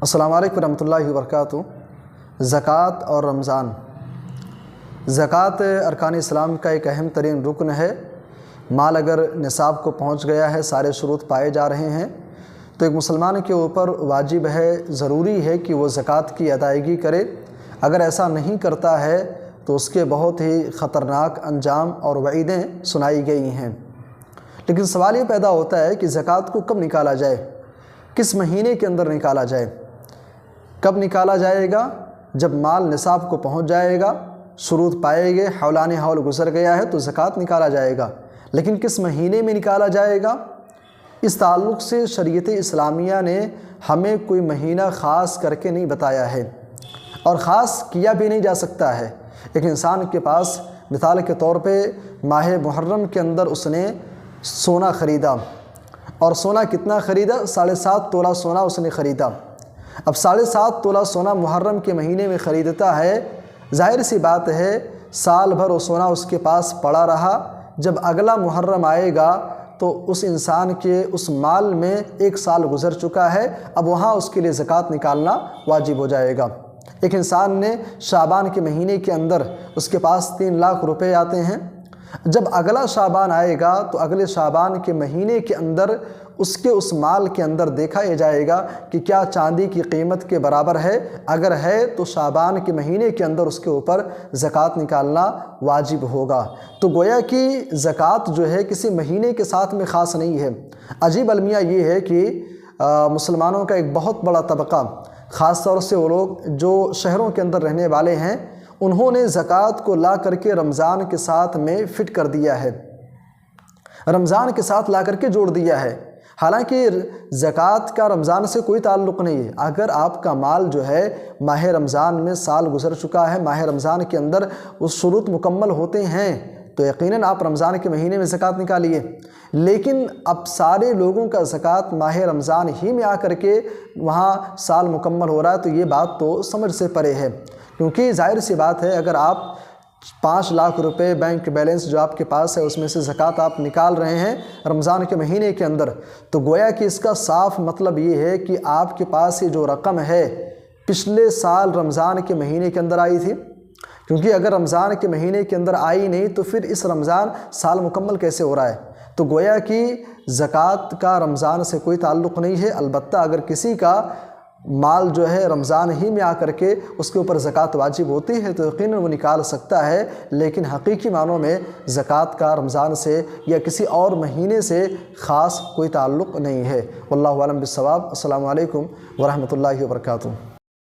السلام علیکم ورحمۃ اللہ وبرکاتہ۔ زکوٰۃ اور رمضان۔ زکوٰۃ ارکان اسلام کا ایک اہم ترین رکن ہے۔ مال اگر نصاب کو پہنچ گیا ہے، سارے شروط پائے جا رہے ہیں، تو ایک مسلمان کے اوپر واجب ہے، ضروری ہے کہ وہ زکوٰۃ کی ادائیگی کرے۔ اگر ایسا نہیں کرتا ہے تو اس کے بہت ہی خطرناک انجام اور وعیدیں سنائی گئی ہیں۔ لیکن سوال یہ پیدا ہوتا ہے کہ زکوٰۃ کو کب نکالا جائے، کس مہینے کے اندر نکالا جائے؟ کب نکالا جائے گا؟ جب مال نصاب کو پہنچ جائے گا، شروط پائے گئے، حولان حول گزر گیا ہے تو زکوٰۃ نکالا جائے گا۔ لیکن کس مہینے میں نکالا جائے گا؟ اس تعلق سے شریعت اسلامیہ نے ہمیں کوئی مہینہ خاص کر کے نہیں بتایا ہے، اور خاص کیا بھی نہیں جا سکتا ہے۔ ایک انسان کے پاس مثال کے طور پہ ماہ محرم کے اندر اس نے سونا خریدا، اور سونا کتنا خریدا؟ 7.5 تولہ سونا اس نے خریدا۔ اب 7.5 تولہ سونا محرم کے مہینے میں خریدتا ہے، ظاہر سی بات ہے سال بھر وہ سونا اس کے پاس پڑا رہا۔ جب اگلا محرم آئے گا تو اس انسان کے اس مال میں 1 سال گزر چکا ہے، اب وہاں اس کے لیے زکوٰۃ نکالنا واجب ہو جائے گا۔ ایک انسان نے شعبان کے مہینے کے اندر اس کے پاس 3 لاکھ روپے آتے ہیں، جب اگلا شعبان آئے گا تو اگلے شعبان کے مہینے کے اندر اس کے اس مال کے اندر دیکھا جائے گا کہ کیا چاندی کی قیمت کے برابر ہے۔ اگر ہے تو شعبان کے مہینے کے اندر اس کے اوپر زکوٰۃ نکالنا واجب ہوگا۔ تو گویا کہ زکوٰۃ جو ہے کسی مہینے کے ساتھ میں خاص نہیں ہے۔ عجیب المیہ یہ ہے کہ مسلمانوں کا ایک بہت بڑا طبقہ، خاص طور سے وہ لوگ جو شہروں کے اندر رہنے والے ہیں، انہوں نے زکوٰۃ کو لا کر کے رمضان کے ساتھ میں فٹ کر دیا ہے، رمضان کے ساتھ لا کر کے جوڑ دیا ہے۔ حالانکہ زکوٰۃ کا رمضان سے کوئی تعلق نہیں ہے۔ اگر آپ کا مال جو ہے ماہ رمضان میں سال گزر چکا ہے، ماہ رمضان کے اندر اس شروط مکمل ہوتے ہیں، تو یقیناً آپ رمضان کے مہینے میں زکوٰۃ نکالیے۔ لیکن اب سارے لوگوں کا زکوٰۃ ماہ رمضان ہی میں آ کر کے وہاں سال مکمل ہو رہا ہے، تو یہ بات تو سمجھ سے پرے ہے۔ کیونکہ ظاہر سی بات ہے اگر آپ 5 لاکھ روپے بینک بیلنس جو آپ کے پاس ہے اس میں سے زکوٰۃ آپ نکال رہے ہیں رمضان کے مہینے کے اندر، تو گویا کہ اس کا صاف مطلب یہ ہے کہ آپ کے پاس یہ جو رقم ہے پچھلے سال رمضان کے مہینے کے اندر آئی تھی۔ کیونکہ اگر رمضان کے مہینے کے اندر آئی نہیں تو پھر اس رمضان سال مکمل کیسے ہو رہا ہے؟ تو گویا کہ زکوٰۃ کا رمضان سے کوئی تعلق نہیں ہے۔ البتہ اگر کسی کا مال جو ہے رمضان ہی میں آ کر کے اس کے اوپر زکوٰۃ واجب ہوتی ہے تو یقیناً وہ نکال سکتا ہے، لیکن حقیقی معنوں میں زکوٰۃ کا رمضان سے یا کسی اور مہینے سے خاص کوئی تعلق نہیں ہے۔ واللہ اعلم بالصواب۔ السلام علیکم ورحمۃ اللہ وبرکاتہ۔